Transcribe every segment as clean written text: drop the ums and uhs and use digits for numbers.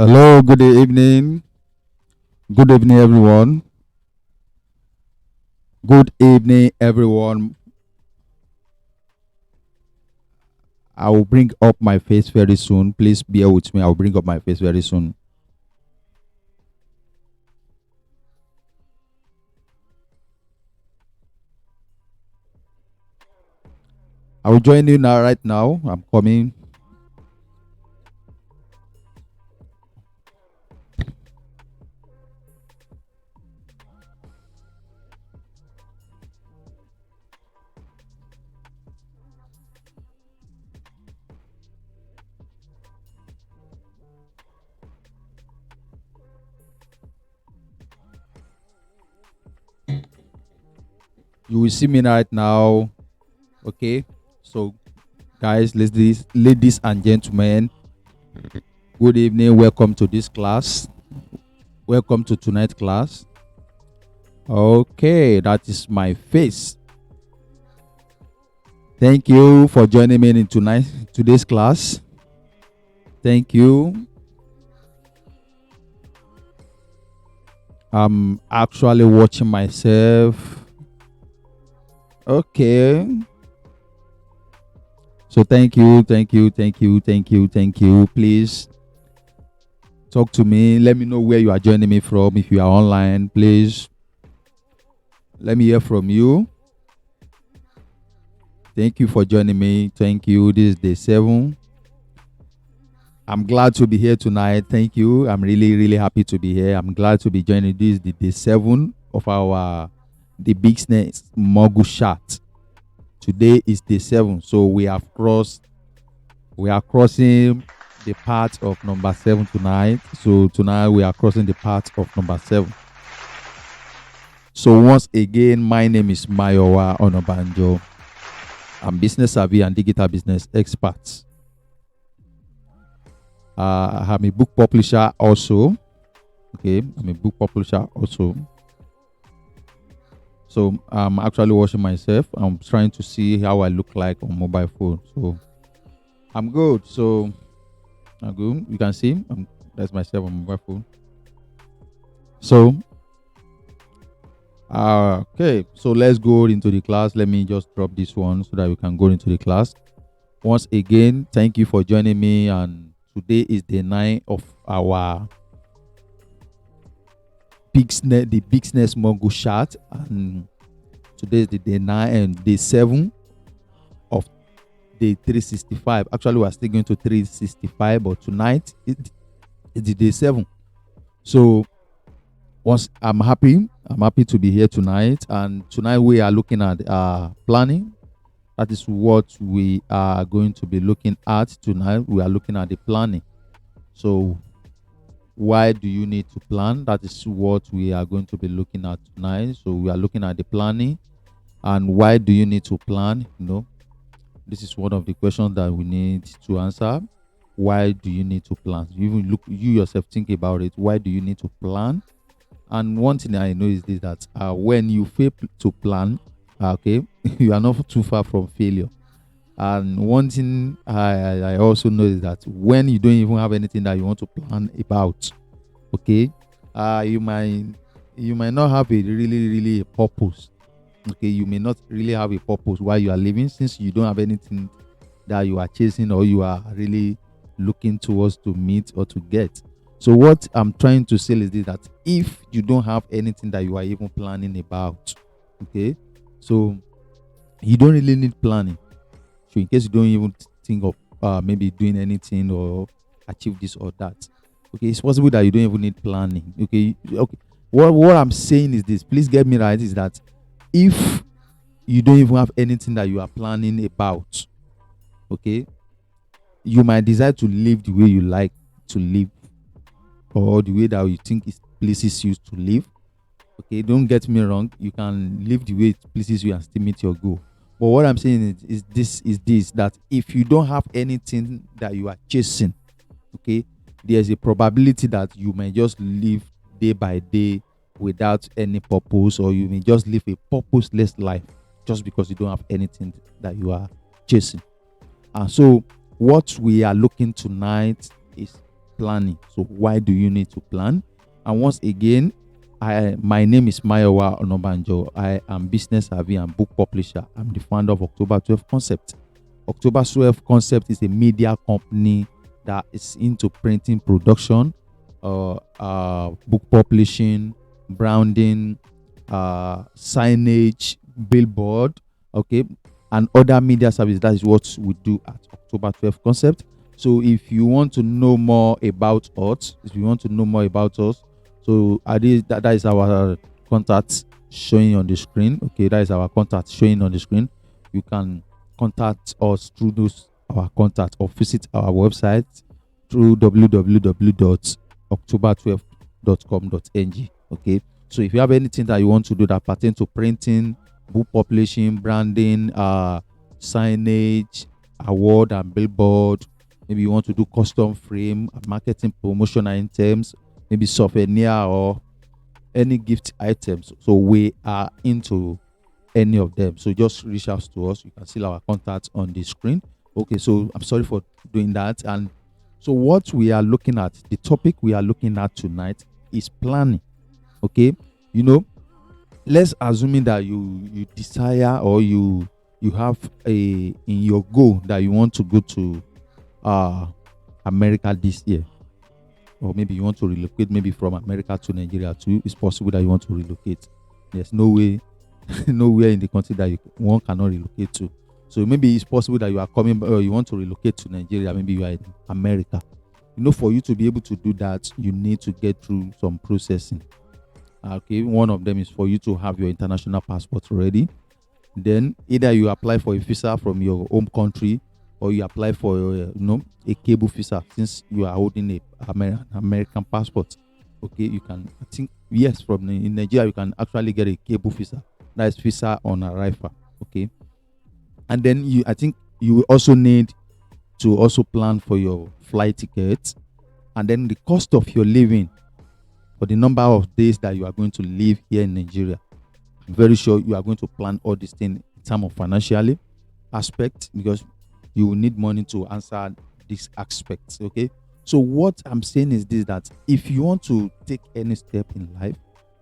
Hello, good evening. Good evening, everyone. Good evening, everyone. I will bring up my face very soon. Please bear with me. I will bring up my face very soon. I will join you now, right now. I'm coming. You will see me right now. Okay. So, guys, ladies and gentlemen, good evening. Welcome to this class. Welcome to tonight's class. Okay, that is my face. Thank you for joining me in today's class. Thank you. I'm actually watching myself. Okay. So thank you. Please talk to me. Let me know where you are joining me from. If you are online, please let me hear from you. Thank you for joining me. Thank you. This is day 7. I'm glad to be here tonight. Thank you. I'm really happy to be here. I'm glad to be joining this the day 7 of the business mogul chat. Today is day 7, so we are crossing the part of number 7 tonight. So tonight we are crossing the part of number 7. So once again, my name is Mayowa Onabanjo. I'm business savvy and digital business expert. I'm a book publisher also. Okay, I'm a book publisher also. So I'm actually watching myself. I'm trying to see how I look like on mobile phone. So I'm good. So I'm good. You can see that's myself on mobile phone. So okay. So let's go into the class. Let me just drop this one so that we can go into the class. Once again, thank you for joining me. And today is day 9 of our the business mogul chat, and today is the day 9 and day 7 of day 365. Actually, we are still going to 365, but tonight it's the day 7. So once I'm happy to be here tonight. And tonight we are looking at planning. That is what we are going to be looking at tonight. We are looking at the planning. So why do you need to plan? That is what we are going to be looking at tonight. So we are looking at the planning and why do you need to plan? This is one of the questions that we need to answer. Why do you need to plan? You yourself think about it. Why do you need to plan? And one thing I know is this, that when you fail to plan, okay, you are not too far from failure. And one thing I also know is that when you don't even have anything that you want to plan about, okay, you might not have a really a purpose. Okay, you may not really have a purpose while you are living, since you don't have anything that you are chasing or you are really looking towards to meet or to get. So what I'm trying to say is this, that if you don't have anything that you are even planning about, okay, so you don't really need planning. So in case you don't even think of maybe doing anything or achieve this or that, okay, it's possible that you don't even need planning. Okay. What I'm saying is this, please get me right, is that if you don't even have anything that you are planning about, okay, you might decide to live the way you like to live, or the way that you think it pleases you to live. Okay, don't get me wrong, you can live the way it pleases you and still meet your goal. But what I'm saying is this, that if you don't have anything that you are chasing, okay, there's a probability that you may just live day by day without any purpose, or you may just live a purposeless life just because you don't have anything that you are chasing. And so what we are looking tonight is planning. So why do you need to plan? And once again, my name is Mayowa Onabanjo. I am business savvy and book publisher. I'm the founder of October 12 Concept. October 12 Concept is a media company that is into printing production, book publishing, branding, signage, billboard, okay, and other media service. That is what we do at October 12 Concept. So if you want to know more about us, so that is our contact showing on the screen. Okay, that is our contact showing on the screen. You can contact us through those our contact or visit our website through www.october12.com.ng. Okay, so if you have anything that you want to do that pertain to printing, book publishing, branding, signage, award and billboard, maybe you want to do custom frame, marketing, promotion items, maybe souvenir or any gift items, so we are into any of them. So just reach out to us. You can see our contacts on the screen. Okay, so I'm sorry for doing that. And so what we are looking at, the topic we are looking at tonight is planning. Okay, let's assume that you desire or you have in your goal that you want to go to America this year, or maybe you want to relocate, maybe from America to Nigeria too. It's possible that you want to relocate. There's no way, nowhere in the country that one cannot relocate to. So maybe it's possible that you are coming, or you want to relocate to Nigeria. Maybe you are in America. For you to be able to do that, you need to get through some processing. Okay, one of them is for you to have your international passport ready. Then either you apply for a visa from your home country, or you apply for a cable visa, since you are holding an American passport. Okay, you can, I think, yes, in Nigeria you can actually get a cable visa. That is visa on arrival. Okay, and then I think you will also need to also plan for your flight tickets, and then the cost of your living for the number of days that you are going to live here in Nigeria. I'm very sure you are going to plan all these things in terms of financially aspect, because you will need money to answer these aspects. Okay, so what I'm saying is this, that if you want to take any step in life,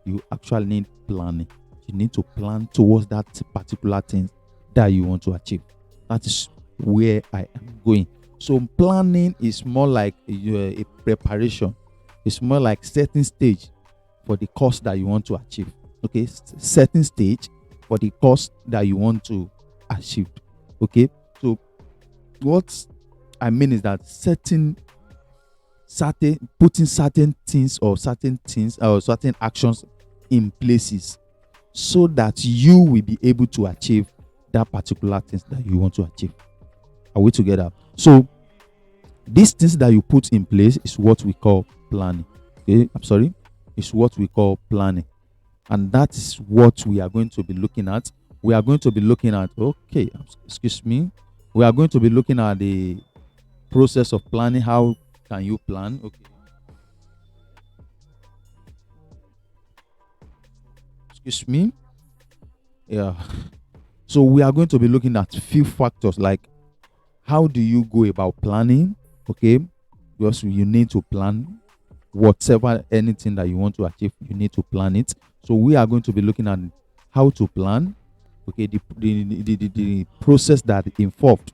you actually need planning. You need to plan towards that particular thing that you want to achieve. That is where I am going. So planning is more like a preparation. It's more like setting stage for the course that you want to achieve. Okay, setting stage for the course that you want to achieve. Okay, so what I mean is that putting certain things or certain actions in places so that you will be able to achieve that particular things that you want to achieve. Are we together? So these things that you put in place is what we call planning. Okay, it's what we call planning, and that is what we are going to be looking at. We are going to be looking at we are going to be looking at the process of planning. How can you plan? Okay, excuse me. Yeah. So we are going to be looking at few factors, like how do you go about planning? Okay, because you need to plan anything that you want to achieve. You need to plan it. So we are going to be looking at how to plan. Okay, the process that involved.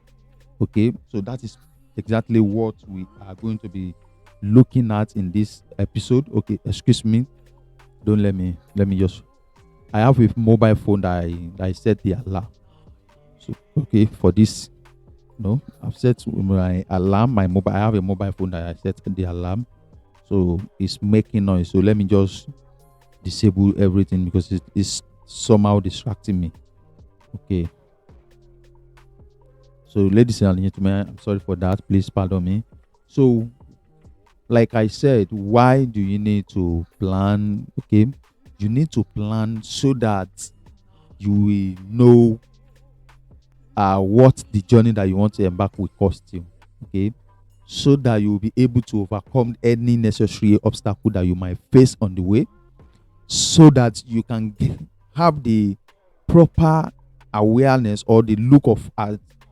Okay, so that is exactly what we are going to be looking at in this episode. Okay, excuse me. Don't let me just. I have a mobile phone that I set the alarm. So okay, for this, I've set my alarm. I have a mobile phone that I set the alarm, so it's making noise. So let me just disable everything because it is somehow distracting me. Okay. So ladies and gentlemen, I'm sorry for that. Please pardon me. So, like I said, why do you need to plan? Okay, you need to plan so that you will know what the journey that you want to embark will cost you. Okay, so that you will be able to overcome any necessary obstacle that you might face on the way, so that you can have the proper awareness or the look of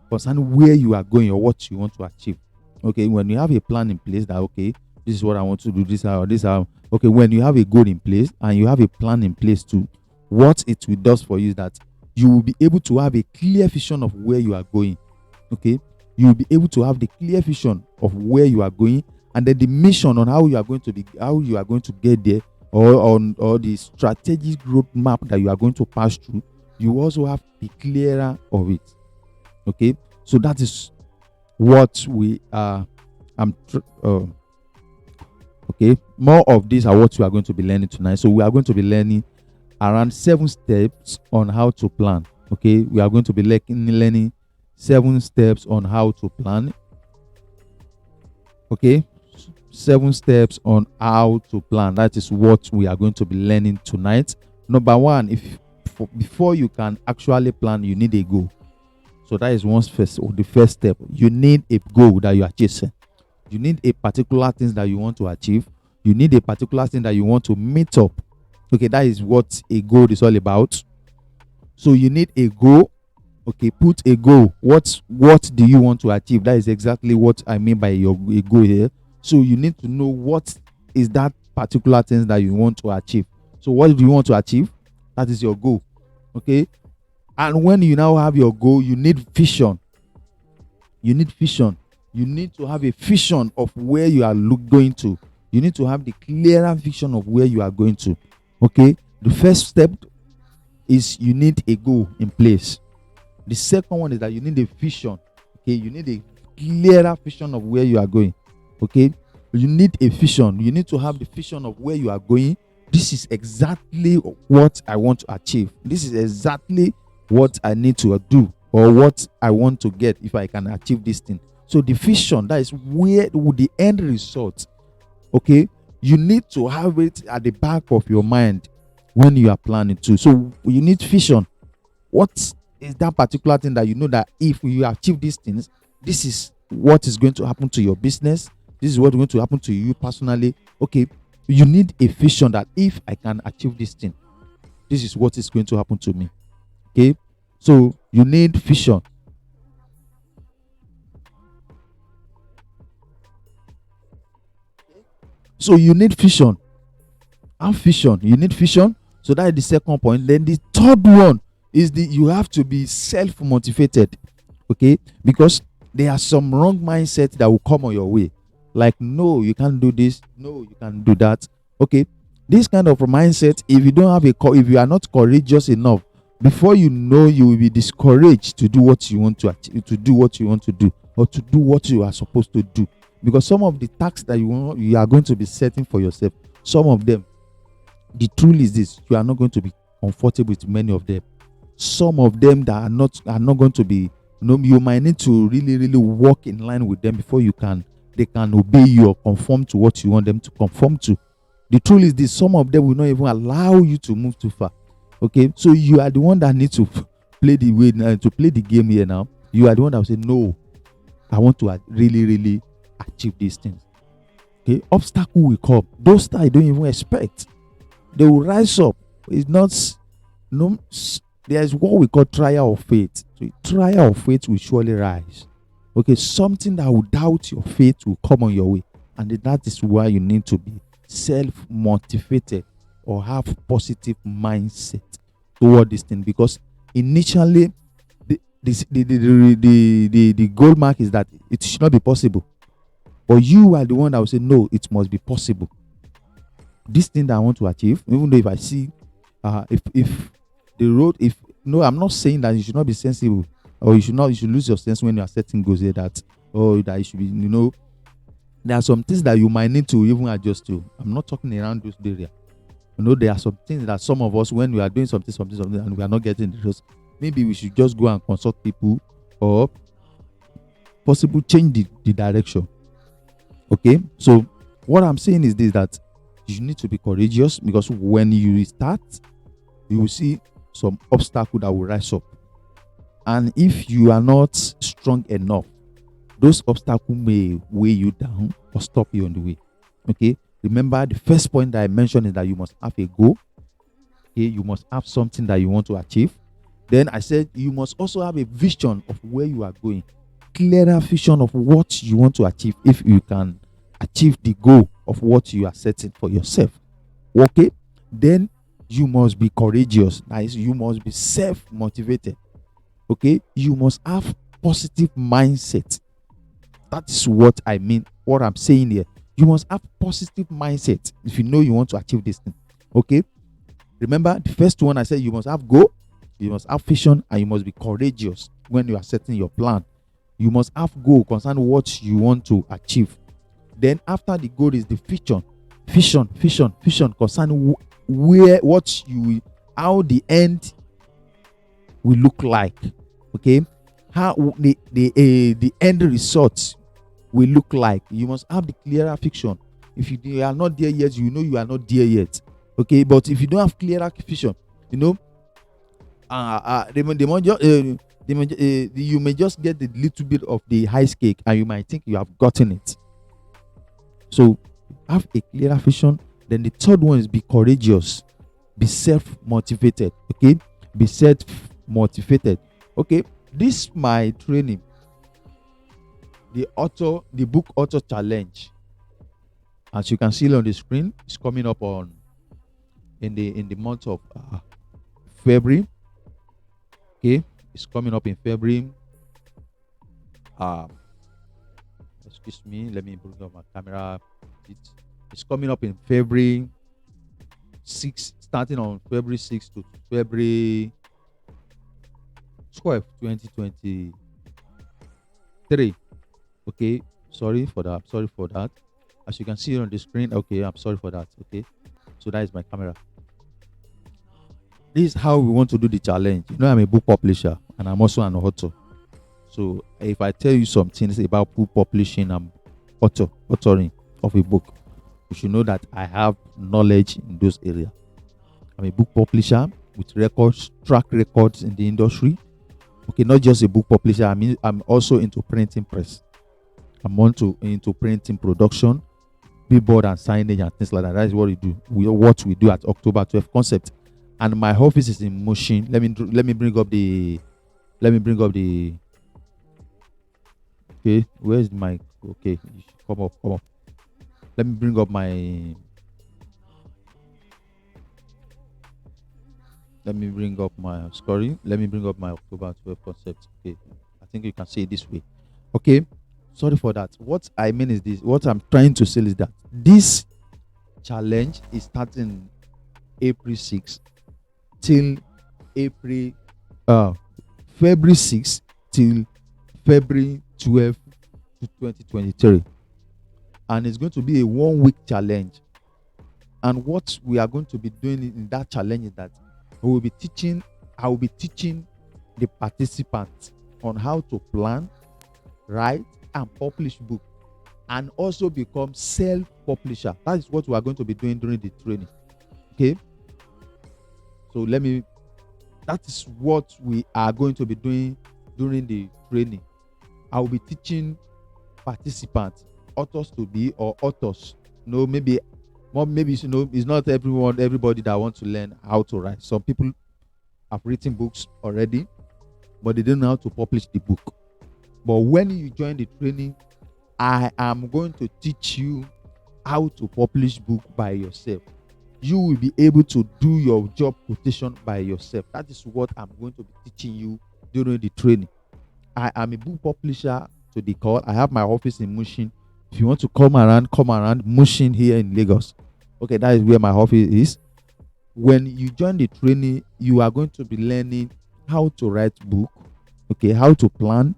concerning where you are going or what you want to achieve. Okay, when you have a plan in place that, okay, This is what I want to do. This how this how. Okay, when you have a goal in place and you have a plan in place too, what it will does for you is that you will be able to have a clear vision of where you are going. Okay, you will be able to have the clear vision of where you are going, and then the mission on how you are going to be, how you are going to get there, or the strategic roadmap that you are going to pass through. You also have the clearer of it. Okay, so that is what we are. Okay, more of these are what we are going to be learning tonight. So we are going to be learning around 7 steps on how to plan. Okay, we are going to be learning 7 steps on how to plan. Okay, 7 steps on how to plan. That is what we are going to be learning tonight. Number 1, before you can actually plan, you need a goal. So that is the first step. You need a goal that you are chasing. You need a particular thing that you want to achieve. You need a particular thing that you want to meet up. Okay, that is what a goal is all about. So you need a goal. Okay, put a goal. What do you want to achieve? That is exactly what I mean by a goal here. So you need to know what is that particular thing that you want to achieve. So what do you want to achieve? That is your goal. Okay, and when you now have your goal, you need vision. You need vision. You need to have a vision of where you are going to. You need to have the clearer vision of where you are going to. Okay, the first step is you need a goal in place. The second one is that you need a vision. Okay, you need a clearer vision of where you are going. Okay, you need a vision. You need to have the vision of where you are going. This is exactly what I want to achieve. This is exactly what I need to do, or what I want to get if I can achieve this thing. So the vision, that is where the end result. Okay, you need to have it at the back of your mind when you are planning to. So you need vision. What is that particular thing that you know that if you achieve these things, this is what is going to happen to your business? This is what is going to happen to you personally. Okay, you need a vision that if I can achieve this thing, this is what is going to happen to me. Okay, so you need vision. So you need vision. Have vision. You need vision. So that is the second point. Then the third one is you have to be self-motivated. Okay, because there are some wrong mindsets that will come on your way. Like, no, you can't do this. No, you can't do that. Okay, this kind of mindset, if you don't have if you are not courageous enough, before you know, you will be discouraged to do what you want to achieve, to do what you want to do, or to do what you are supposed to do. Because some of the tasks that you are going to be setting for yourself, some of them, the truth is this: you are not going to be comfortable with many of them. Some of them that are not going to be, you might need to really, really walk in line with them before they can obey you or conform to what you want them to conform to. The truth is this: some of them will not even allow you to move too far. Okay, so you are the one that needs to play the game here now. You are the one that will say, no, I want to really, really achieve these things. Okay, obstacle will come. Those that I don't even expect, they will rise up. It's not there is what we call trial of faith. So trial of faith will surely rise. Okay, something that will doubt your faith will come on your way, and that is why you need to be self-motivated or have positive mindset toward this thing. Because initially, the goal mark is that it should not be possible, but you are the one that will say, no, it must be possible. This thing that I want to achieve, even though if I see if the road, I'm not saying that you should not be sensible, or you should lose your sense when you are setting goals here, that you should be, there are some things that you might need to even adjust to. I'm not talking around those areas. There are some things that some of us, when we are doing something, and we are not getting the results, maybe we should just go and consult people, or possible change the direction. Okay, so what I'm saying is this: that you need to be courageous, because when you start, you will see some obstacle that will rise up, and if you are not strong enough, those obstacles may weigh you down or stop you on the way. Okay, remember the first point that I mentioned is that you must have a goal. Okay, you must have something that you want to achieve. Then I said you must also have a vision of where you are going, clearer vision of what you want to achieve. If you can achieve the goal, of what you are setting for yourself. Okay, then you must be courageous. Nice, you must be self-motivated. Okay, you must have positive mindset. That is what I mean, what I'm saying here. You must have positive mindset if you know you want to achieve this thing. Okay, remember the first one I said, you must have goal, you must have vision, and you must be courageous when you are setting your plan. You must have goal concerning what you want to achieve. Then after the goal is the vision concerning where what you how the end will look like. Okay, how the end result will look like. You must have the clearer vision. If you are not there yet, you know you are not there yet. Okay, but if you don't have clearer vision, you know, you may just get a little bit of the ice cake, and you might think you have gotten it. So have a clearer vision. Then the third one is be courageous, be self-motivated. Okay, be self-motivated. Okay, this my training, the book author challenge, as you can see on the screen, is coming up on in the month of February. Okay, it's coming up in February. Excuse me, let me bring up my camera. It's coming up in February 6, starting on February 6 to February 12, 2023. Okay, sorry for that. As you can see on the screen, okay, I'm sorry for that. Okay, so that is my camera. This is how we want to do the challenge. You know, I'm a book publisher and I'm also an author. So if I tell you some things about book publishing and authoring of a book, you should know that I have knowledge in those areas. I'm a book publisher with track records in the industry. Okay, not just a book publisher. I mean, I'm also into printing press. I'm into printing production, billboard and signage and things like that. That is what we do. What we do at October 12 Concept. And my office is in Motion. Let me bring up the. Okay, where's my? Okay, you should come up. Let me bring up my. Let me bring up my October 12 Concept. Okay, I think you can see it this way. Okay, sorry for that. What I mean is this. What I'm trying to say is that this challenge is starting April 6th till February 6th till February 12 to 2023, and it's going to be a 1-week challenge. And what we are going to be doing in that challenge is that I will be teaching the participants on how to plan, write, and publish book, and also become self-publisher. That is what we are going to be doing during the training. Okay, so that is what we are going to be doing during the training. I will be teaching participants, authors to be or authors. Maybe it's not everybody that wants to learn how to write. Some people have written books already, but they don't know how to publish the book. But when you join the training, I am going to teach you how to publish book by yourself. You will be able to do your job quotation by yourself. That is what I'm going to be teaching you during the training. I am a book publisher to the core. I have my office in Mushin. If you want to come around Mushin here in Lagos. Okay, that is where my office is. When you join the training, you are going to be learning how to write book. Okay, how to plan.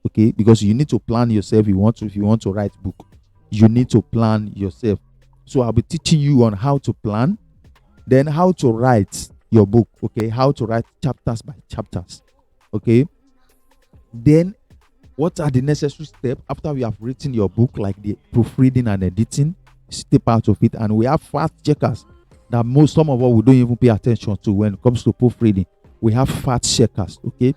Okay, because you need to plan yourself. If you want to write book, you need to plan yourself. So I'll be teaching you on how to plan, then how to write your book. Okay, how to write chapters by chapters. Okay, then what are the necessary steps after we have written your book, like the proofreading and editing, step out of it. And we have fact checkers that some of us we don't even pay attention to when it comes to proofreading. We have fact checkers. Okay,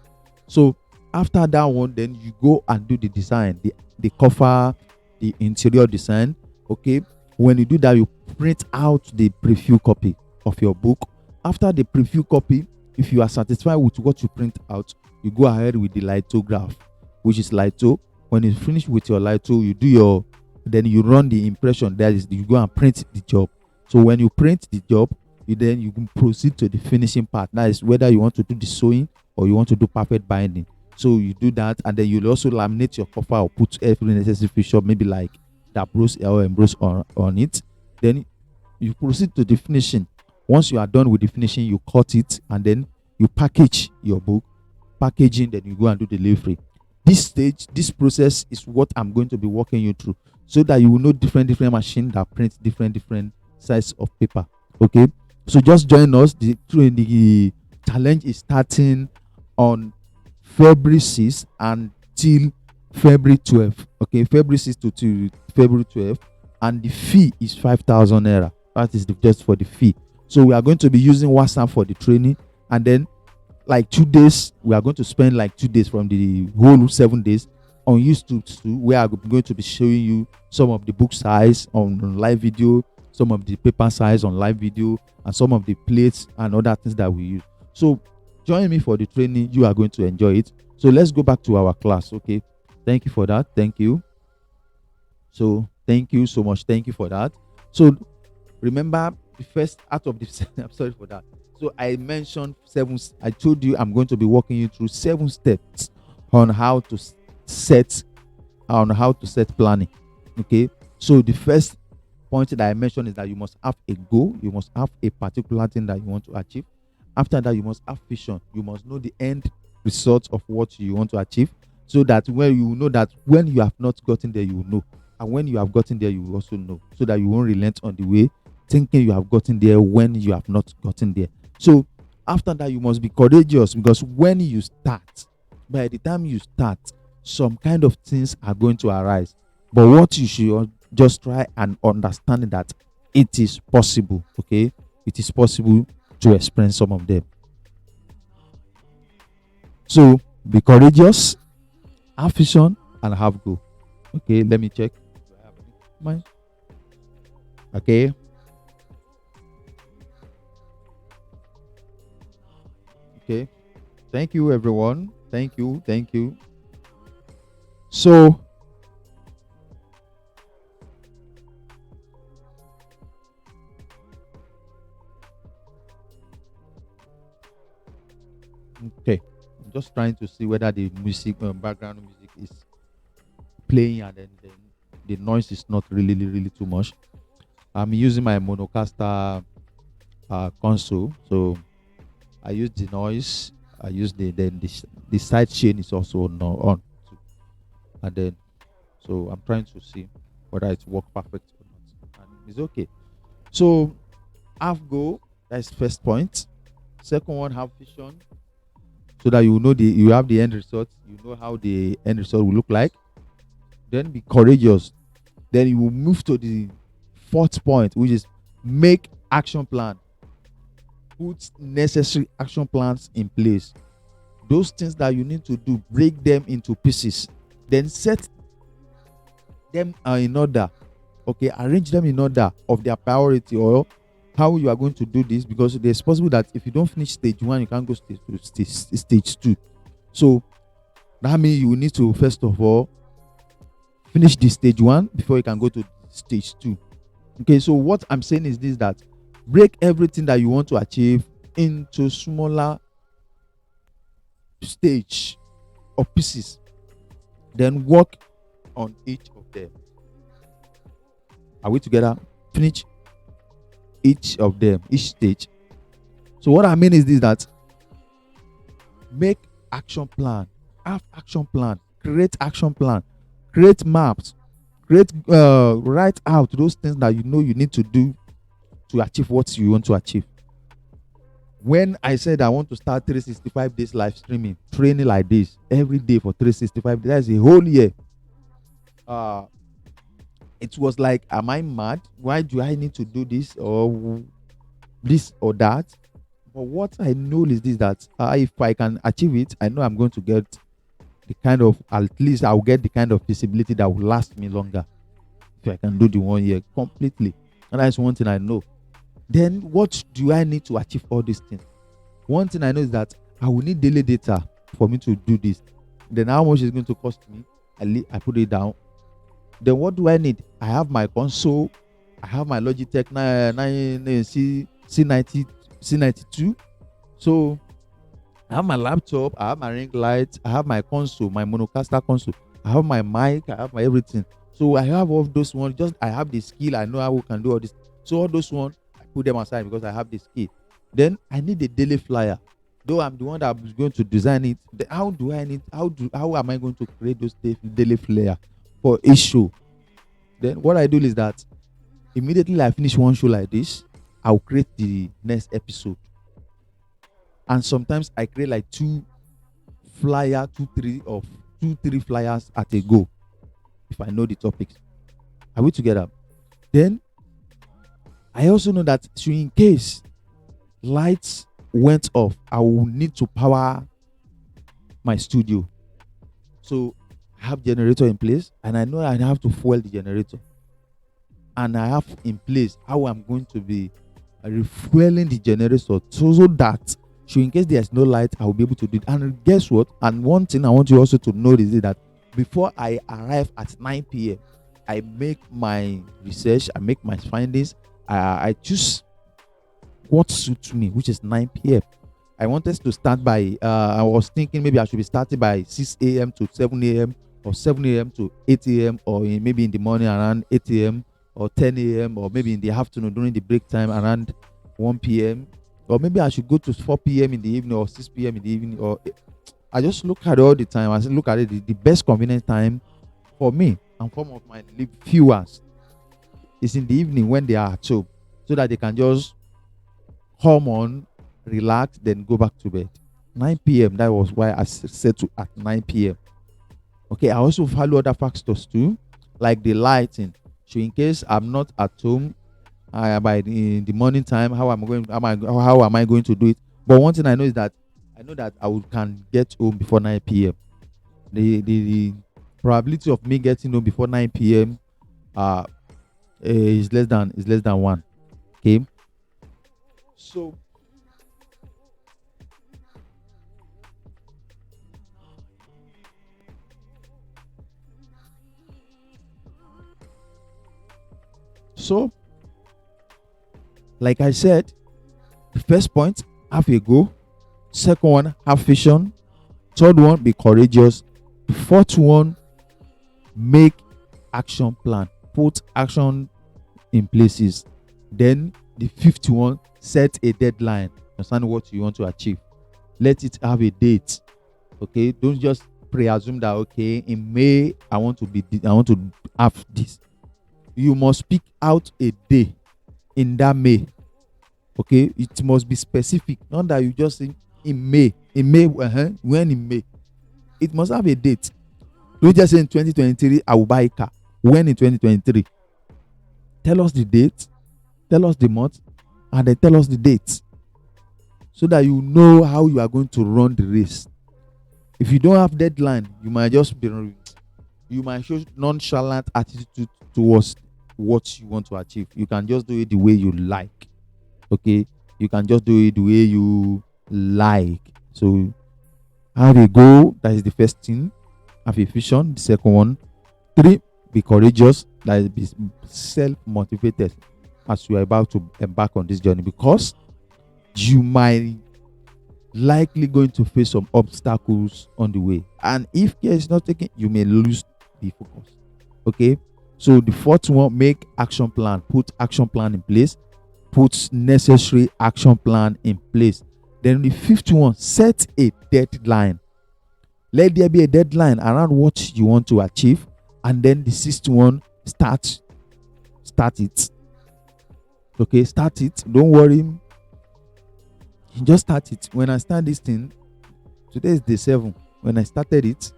so after that one, then you go and do the design, the cover, the interior design. Okay, when you do that, you print out the preview copy of your book. After the preview copy, if you are satisfied with what you print out, you go ahead with the lithograph, which is litho. When you finish with your litho, you do Then you run the impression. That is, you go and print the job. So when you print the job, you can proceed to the finishing part. That is whether you want to do the sewing or you want to do perfect binding. So you do that, and then you'll also laminate your cover or put every necessary feature, maybe like that brush or embrace on it. Then you proceed to the finishing. Once you are done with the finishing, you cut it, and then you package your book. Packaging, then you go and do the delivery. This process is what I'm going to be walking you through, so that you will know different machines that print different size of paper. Okay, so just join us. The challenge is starting on February 6th until February 12th. Okay, February 6th to February 12th, and the fee is 5,000 naira. That is just for the fee. So we are going to be using WhatsApp for the training, and then like 2 days, we are going to spend like 2 days from the whole 7 days on YouTube, where I'm going to be showing you some of the book size on live video, some of the paper size on live video, and some of the plates and other things that we use. So join me for the training. You are going to enjoy it. So let's go back to our class. Okay, thank you for that. Thank you. So thank you so much. Thank you for that. So remember, the first out of the I'm sorry for that. So I mentioned 7. I told you I'm going to be walking you through 7 steps on how to set planning. Okay, so the first point that I mentioned is that you must have a goal. You must have a particular thing that you want to achieve. After that, you must have vision. You must know the end result of what you want to achieve, so that when you know that when you have not gotten there, you will know, and when you have gotten there, you will also know, so that you won't relent on the way, thinking you have gotten there when you have not gotten there. So after that, you must be courageous, because when you start, by the time you start, some kind of things are going to arise. But what you should just try and understand that it is possible. Okay, it is possible to experience some of them. So be courageous, have vision, and have goal. Okay, let me check. Okay. Okay. Thank you, everyone. Thank you. Thank you. So, okay. I'm just trying to see whether the music, background music is playing, and then the noise is not really too much. I'm using my monocaster console, so I use the noise. I use the side chain is also on, and then so I'm trying to see whether it works perfect or not, and it's okay. So have goal. That's first point. Second one, have vision, so that you know you have the end result. You know how the end result will look like. Then be courageous. Then you will move to the fourth point, which is make action plan. Put necessary action plans in place. Those things that you need to do, break them into pieces. Then set them in order. Okay, arrange them in order of their priority, or how you are going to do this, because it's possible that if you don't finish stage 1, you can't go stage 2. So that means you need to first of all finish the stage 1 before you can go to stage 2. Okay, so what I'm saying is this, that break everything that you want to achieve into smaller stage or pieces, then work on each of them. Are we together? Finish each of them, each stage. So what I mean is this, that make action plan, have action plan, create action plan, create maps, write out those things that you know you need to do to achieve what you want to achieve. When I said I want to start 365 days live streaming, training like this every day for 365 days, that's a whole year. It was like, am I mad? Why do I need to do this or that? But what I know is this, that if I can achieve it, I know I'm going to get the kind of, at least I'll get the kind of visibility that will last me longer if I can do the 1 year completely. And that's one thing I know. Then what do I need to achieve all these things? One thing I know is that I will need daily data for me to do this. Then how much is going to cost me? I put it down. Then what do I need? I have my console, I have my Logitech 9 C90 C92. So I have my laptop, I have my ring light, I have my console, my monocaster console, I have my mic, I have my everything. So I have all those ones. Just I have the skill, I know how we can do all this. So all those ones, I put them aside because I have the skill. Then I need a daily flyer. Though I'm the one that is going to design it, how do I need how am I going to create those daily flyer for a show? Then what I do is that immediately I finish one show like this, I'll create the next episode. And sometimes I create like two, three flyers at a go if I know the topics. Are we together? Then I also know that so in case lights went off, I will need to power my studio. So I have generator in place, and I know I have to fuel the generator. And I have in place how I'm going to be refueling the generator so that so in case there's no light, I will be able to do it. And guess what? And one thing I want you also to know is that before I arrive at 9 p.m., I make my research, I make my findings, I choose what suits me, which is 9 p.m. I wanted to start by, I was thinking maybe I should be starting by 6 a.m. to 7 a.m. or 7 a.m. to 8 a.m. or maybe in the morning around 8 a.m. or 10 a.m. or maybe in the afternoon during the break time around 1 p.m. or maybe I should go to 4 p.m. in the evening or 6 p.m. in the evening. Or I just look at it all the time. I look at it the best convenient time for me and for of my viewers is in the evening when they are at home, so that they can just come on, relax, then go back to bed. 9 p.m. That was why I set to at 9 p.m. Okay, I also follow other factors too, like the lighting. So in case I'm not at home by the morning time, how am I going to do it? But one thing I know is that I can get home before 9 p.m. The probability of me getting home before 9 p.m. Is less than 1. Okay, so like I said, the first point, have a goal. Second one, have vision. Third one, be courageous. The fourth one, make action plan. Put action in places. Then the fifth one, set a deadline. Understand what you want to achieve. Let it have a date. Okay, don't just presume that okay, in May I want to have this. You must pick out a day in that May. Okay, it must be specific, not that you just say in May. When in May, it must have a date. Don't just say in 2023 I will buy a car. When in 2023? Tell us the date, tell us the month, and then tell us the date, so that you know how you are going to run the race. If you don't have deadline, you might show nonchalant attitude towards what you want to achieve. You can just do it the way you like. Okay, you can just do it the way you like. So have a goal. That is the first thing. Have a vision. The second one. 3, be courageous. That is, be self-motivated as you are about to embark on this journey, because you might likely going to face some obstacles on the way, and if care is not taken, you may lose the focus. Okay, so the fourth one, make action plan. Put action plan in place. Put necessary action plan in place. Then the fifth one, set a deadline. Let there be a deadline around what you want to achieve. And then the sixth one, start it. Okay, start it. Don't worry, just start it. When I start this thing, today is day 7. When I started it,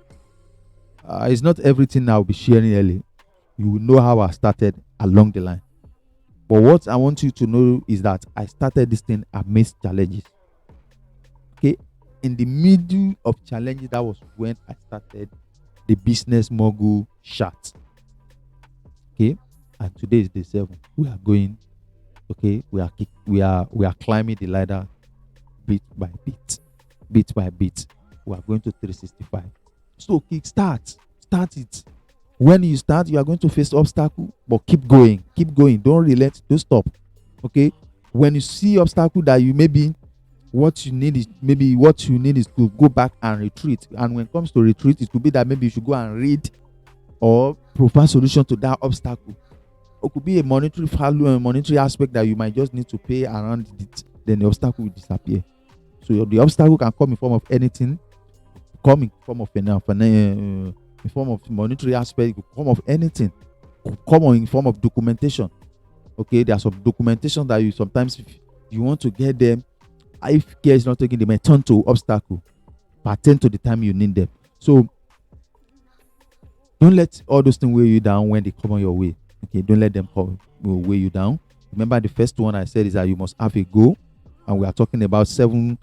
it's not everything I'll be sharing early. You will know how I started along the line. But what I want you to know is that I started this thing amidst challenges. Okay, in the middle of challenges, that was when I started the business mogul chat. Okay, and today is day 7. We are going. Okay, we are climbing the ladder bit by bit by bit. We are going to 365. So start it. When you start, you are going to face obstacle, but keep going, don't relent, don't stop. Okay, when you see obstacle that you maybe what you need is to go back and retreat. And when it comes to retreat, it could be that maybe you should go and read or provide solution to that obstacle. It could be a monetary value and monetary aspect that you might just need to pay around it, then the obstacle will disappear. So the obstacle can come in form of anything, come in form of in form of monetary aspect, it could come of anything, it could come in form of documentation. Okay, there are some documentation that you sometimes, if you want to get them, if care is not taken, they may turn to obstacle, pertain to the time you need them. So don't let all those things weigh you down when they come on your way. Okay, don't let them weigh you down. Remember, the first one I said is that you must have a goal, and we are talking about 7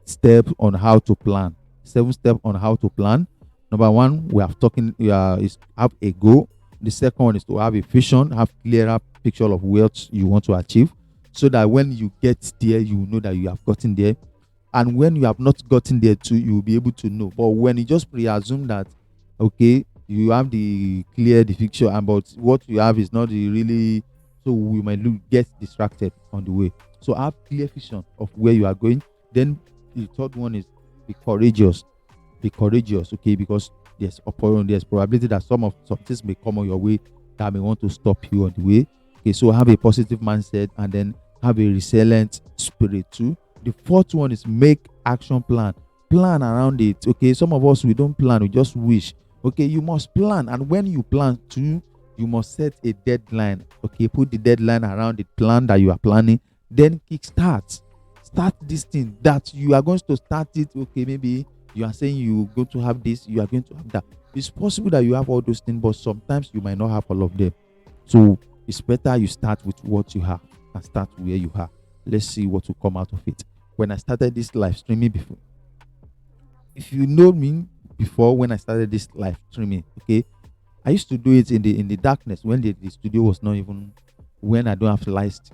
steps on how to plan. 7 steps on how to plan. Number one, we are talking is have a goal. The second one is to have a vision, have clearer picture of what you want to achieve, so that when you get there, you know that you have gotten there. And when you have not gotten there too, you will be able to know. But when you just pre-assume that, okay, you have the picture, and but what you have is not the really, so we might get distracted on the way. So have clear vision of where you are going. Then the third one is be courageous. Be courageous, okay, because there's probability that some things may come on your way that may want to stop you on the way. Okay, so have a positive mindset, and then have a resilient spirit too. The fourth one is make action plan. Plan around it. Okay, some of us, we don't plan, we just wish. Okay, you must plan, and when you plan too, you must set a deadline. Okay, put the deadline around the plan that you are planning. Then start this thing that you are going to start it. Okay, maybe you are saying you're going to have this, you are going to have that. It's possible that you have all those things, but sometimes you might not have all of them. So it's better you start with what you have and start where you are. Let's see what will come out of it. When I started this live streaming before, if you know me before, when I started this live streaming, okay, I used to do it in the darkness, when the studio was not even, when I don't have lights,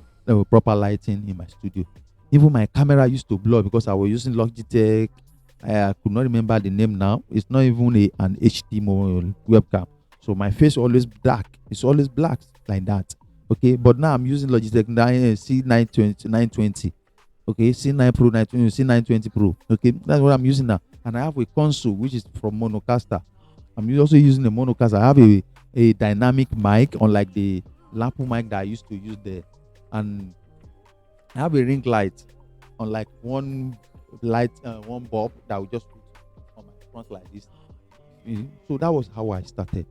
proper lighting in my studio. Even my camera used to blur because I was using Logitech. I could not remember the name now. It's not even an HD webcam. So my face always dark. It's always black like that. Okay, but now I'm using Logitech C920. Okay, C9 Pro, C920 Pro. Okay, that's what I'm using now. And I have a console which is from Monocaster. I'm also using a Monocaster. I have a dynamic mic, unlike the lapel mic that I used to use there. And I have a ring light, unlike one bulb that I would just put on my front like this. So that was how I started.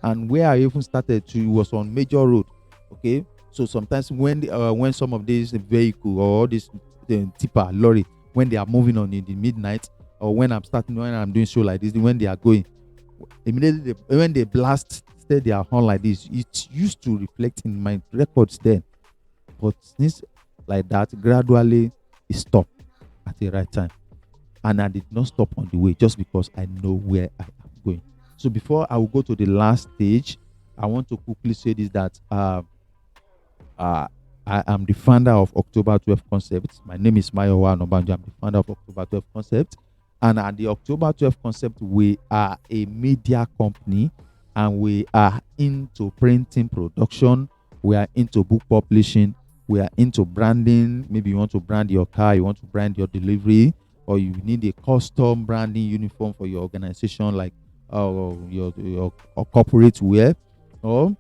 And where I even started to was on major road. Okay, so sometimes when some of these vehicle or this tipper lorry, when they are moving on in the midnight, or when I'm doing show like this, when they are going, immediately when they blast their horn like this, it used to reflect in my records then. But since like that, gradually it stopped at the right time, and I did not stop on the way just because I know where I am going. So before I will go to the last stage, I want to quickly say this, that I am the founder of October 12 Concept. My name is Mayowa Onabanjo. I'm the founder of October 12 Concept. And at the October 12 Concept, we are a media company, and we are into printing production. We are into book publishing. We are into branding. Maybe you want to brand your car, you want to brand your delivery, or you need a custom branding uniform for your organization, like your corporate wear, or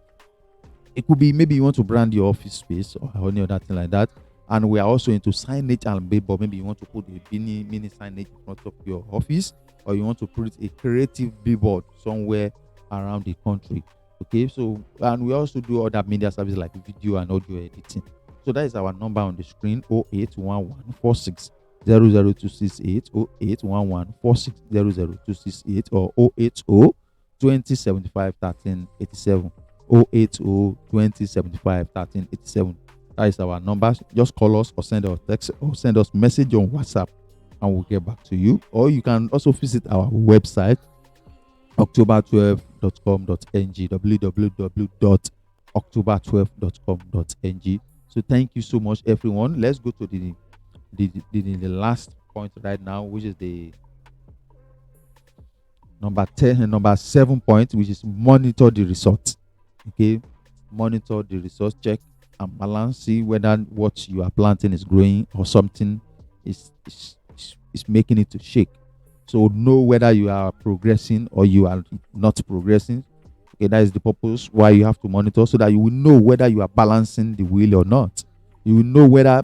it could be maybe you want to brand your office space or any other thing like that. And we are also into signage and billboard. Maybe you want to put a mini signage in front of your office, or you want to put a creative billboard somewhere around the country. Okay, so, and we also do other media services like video and audio editing. So that is our number on the screen: 0811 46 00268, 0811 46 00268, or 080 2075 1387. 080 2075 1387. That is our number. Just call us or send us text or send us message on WhatsApp, and we'll get back to you. Or you can also visit our website, october12.com.ng, www.october12.com.ng. So thank you so much, everyone. Let's go to the last point right now, which is the Number 10 and number 7 point, which is monitor the results. Okay, monitor the results, check and balance, see whether what you are planting is growing or something is making it to shake. So know whether you are progressing or you are not progressing. Okay, that is the purpose why you have to monitor, so that you will know whether you are balancing the wheel or not. You will know whether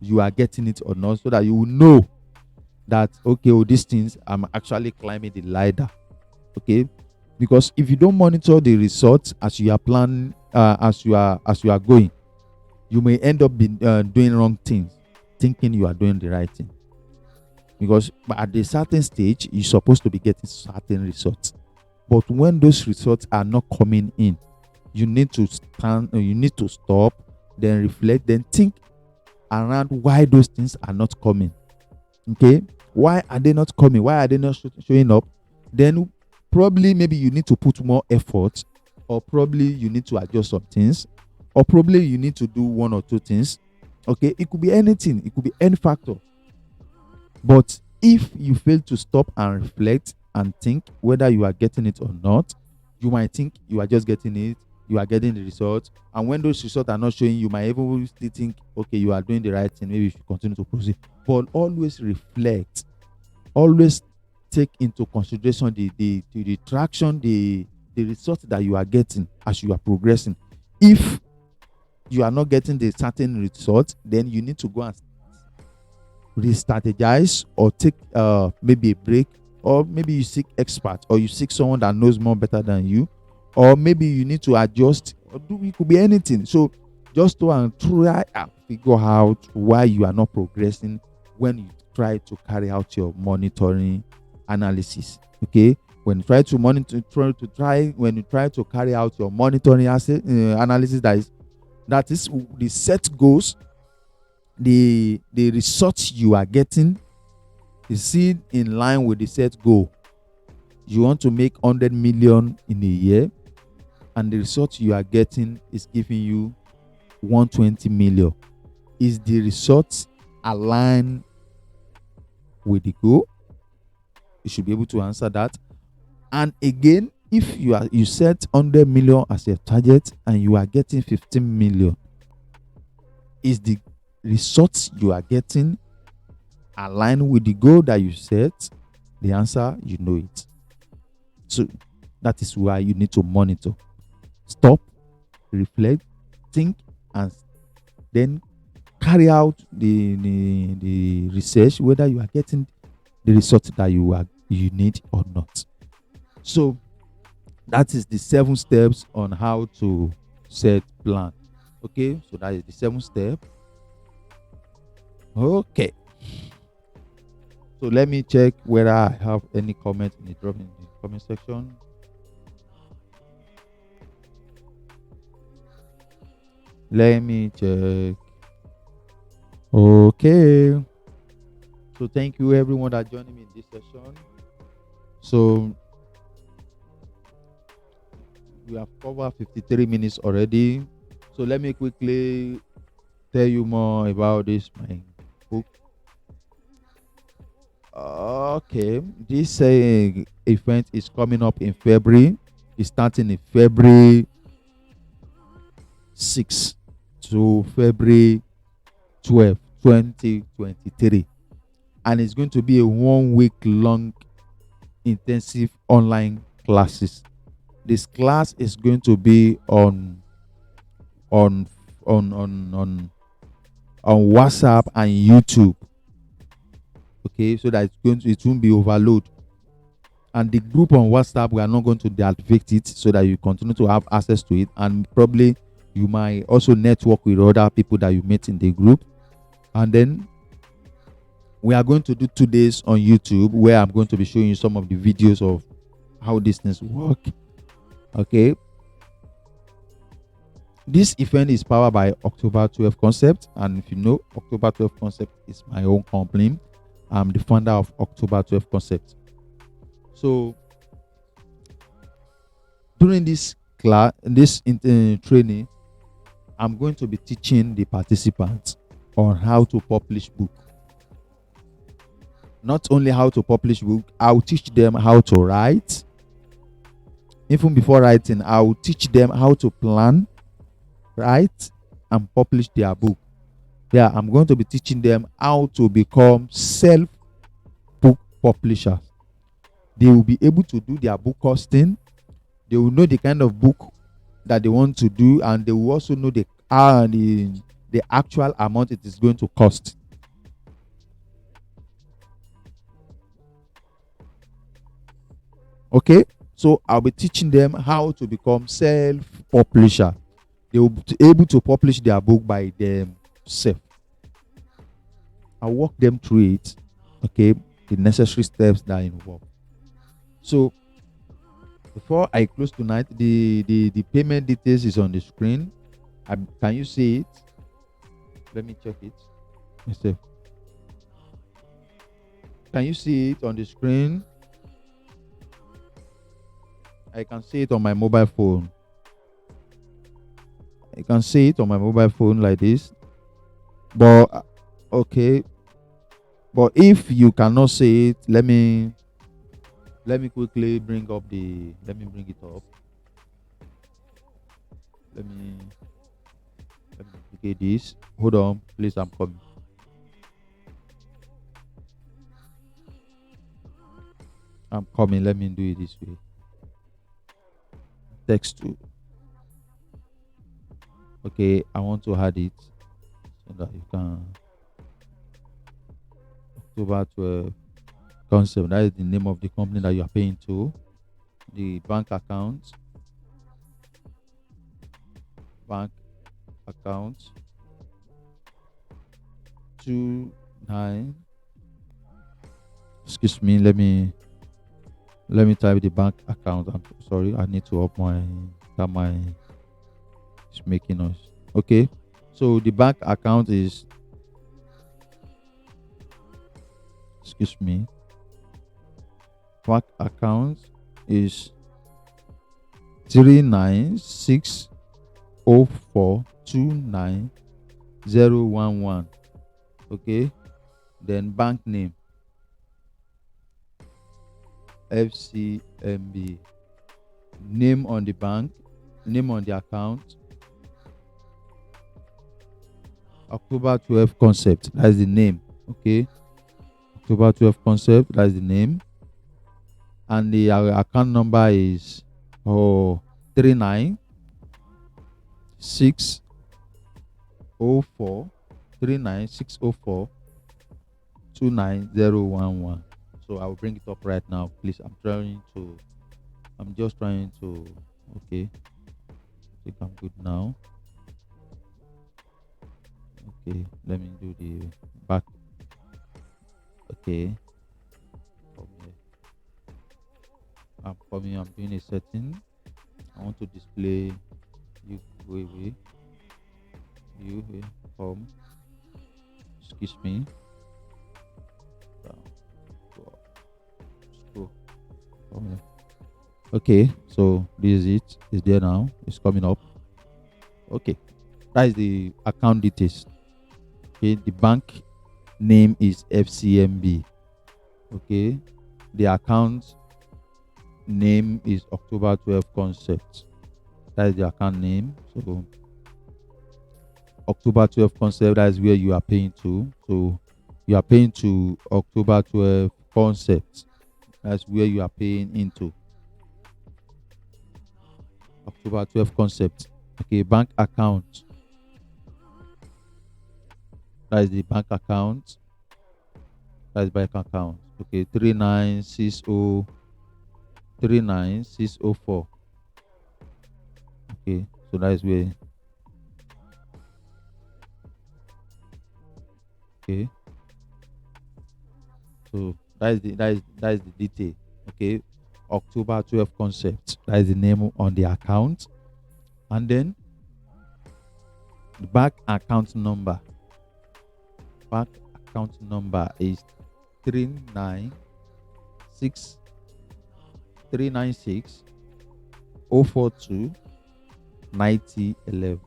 you are getting it or not, so that you will know that, okay, oh, these things I'm actually climbing the ladder. Okay, because if you don't monitor the results as you are planning, as you are going, you may end up doing wrong things, thinking you are doing the right thing. Because at a certain stage you're supposed to be getting certain results, but when those results are not coming in, you need to stand, you need to stop, then reflect, then think around why those things are not coming. Okay, why are they not coming? Why are they not showing up? Then probably maybe you need to put more effort, or probably you need to adjust some things, or probably you need to do one or two things. Okay, it could be anything, it could be any factor. But if you fail to stop and reflect and think whether you are getting it or not, you might think you are just getting it, you are getting the results, and when those results are not showing, you might even still think, okay, you are doing the right thing, maybe you should continue to proceed. But always reflect, always take into consideration the traction, the result that you are getting as you are progressing. If you are not getting the certain result, then you need to go and re-strategize, or take maybe a break, or maybe you seek expert, or you seek someone that knows more better than you, or maybe you need to adjust, or it could be anything. So just to and try and figure out why you are not progressing when you try to carry out your monitoring analysis. Okay, when you try to monitor, when you try to carry out your monitoring analysis, that is the set goals, the results you are getting is it in line with the set goal. You want to make 100 million in a year, and the result you are getting is giving you 120 million. Is the result aligned with the goal? You should be able to answer that. And again, if you set 100 million as a target and you are getting 15 million, is the results you are getting aligned with the goal that you set? The answer, you know it. So that is why you need to monitor. Stop, reflect, think, and then carry out the research whether you are getting the result that you need or not. So that is the 7 steps on how to set plan. Okay, so that is the 7th step. Okay, so let me check whether I have any comment in the comment section. Let me check. Okay, so thank you everyone that joined me in this session. So we have covered 53 minutes already. So let me quickly tell you more about this my book. Okay, this event is coming up in February. It's starting in February 6 to February 12, 2023. And it's going to be a 1 week long intensive online classes. This class is going to be on WhatsApp and YouTube. Okay, so that it won't be overload. And the group on WhatsApp, we are not going to deactivate it, so that you continue to have access to it, and probably you might also network with other people that you met in the group. And then we are going to do 2 days on YouTube, where I'm going to be showing you some of the videos of how these things work. Okay, this event is powered by October 12 Concept, and if you know, October 12 Concept is my own company. I'm the founder of October 12 Concept. So during this class, training, I'm going to be teaching the participants on how to publish book. Not only how to publish book, I'll teach them how to write. Even before writing, I'll teach them how to plan, write, and publish their book. Yeah, I'm going to be teaching them how to become self book publishers. They will be able to do their book costing. They will know the kind of book that they want to do, and they will also know the actual amount it is going to cost. Okay, so I'll be teaching them how to become self-publisher. They will be able to publish their book by themselves. I'll walk them through it. Okay, the necessary steps that are involved. So before I close tonight, the payment details is on the screen. Can you see it? Let me check it myself. Can you see it on the screen? I can see it on my mobile phone. I can see it on my mobile phone like this. But okay. But if you cannot see it, let me quickly bring up the. Let me bring it up. Let me duplicate this. Hold on, please. I'm coming. I'm coming. Let me do it this way. Text to. Okay, I want to add it so that you can. October 12 concept. That is the name of the company that you are paying to. The bank account. Bank account 29. Excuse me. Let me type the bank account. I'm sorry. I need to up my it's making noise. Okay. So the bank account is. Excuse me. Bank account is 39604290011. Okay. Then bank name FCMB. Name on the bank. Name on the account. October 12 concept. That's the name. Okay. October 12 concept. That's the name. And the account number is 39604 29011. So I will bring it up right now, please. I'm just trying to. Okay, I think I'm good now. Okay, let me do the back. Okay, I'm coming. I'm doing a setting. I want to display you home. Excuse me. Okay, so this is it. It's there now. It's coming up. Okay, that is the account details. Okay, the bank name is FCMB. Okay, the account name is October 12 Concept. That is the account name. So October 12 Concept, that is where you are paying to. So you are paying to October 12 Concept. That's where you are paying into. October 12 Concept. Okay, bank account. That is the bank account. That is bank account. Okay, 39604. Okay, so that is where. Okay. So that is the detail. Okay. October 12 Concept. That is the name on the account. And then the bank account number. Bank account number is 396 042 9011.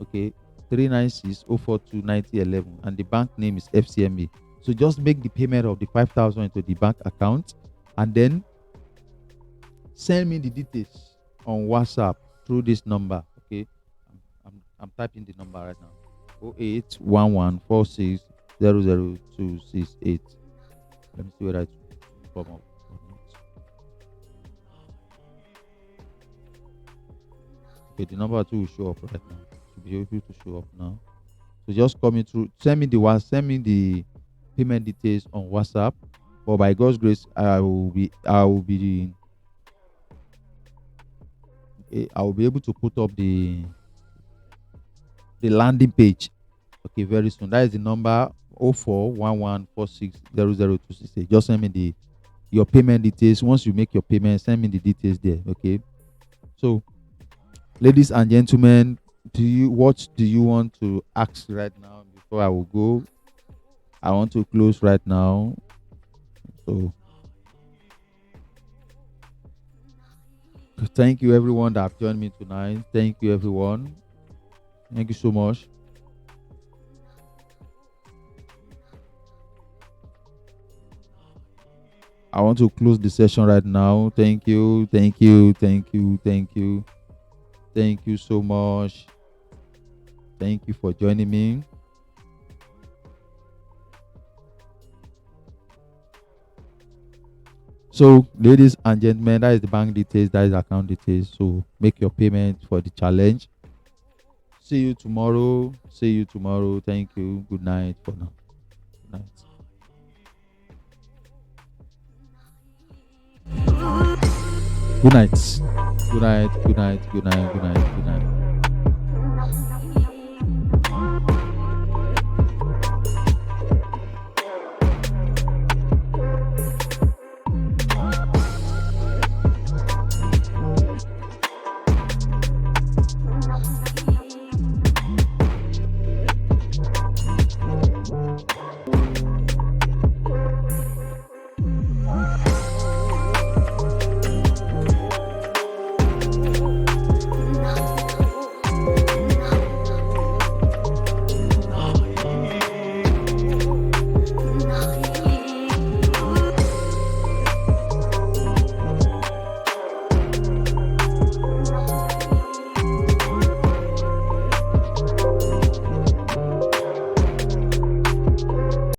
Okay, 396 042 9011, and the bank name is FCMB. So just make the payment of the 5,000 into the bank account, and then send me the details on WhatsApp through this number. Okay, I'm typing the number right now. 081146000268. Let me see whether it will come up. Okay, the number two will show up right now. Should be able to show up now. So just call me through. Send me the payment details on WhatsApp. But by God's grace, I will be able to put up the landing page. Okay, very soon. That is the number 041146000268. Just send me your payment details. Once you make your payment, send me the details there. Okay. So, ladies and gentlemen, what do you want to ask right now before I will go? I want to close right now. So thank you everyone that have joined me tonight. Thank you everyone. Thank you so much. I want to close the session right now. Thank you. Thank you. Thank you. Thank you. Thank you so much. Thank you for joining me. So, ladies and gentlemen, that is the bank details, that is account details. So, make your payment for the challenge. See you tomorrow. See you tomorrow. Thank you. Good night for now. Good night. Good night. Good night. Good night. Good night. Good night. Good night.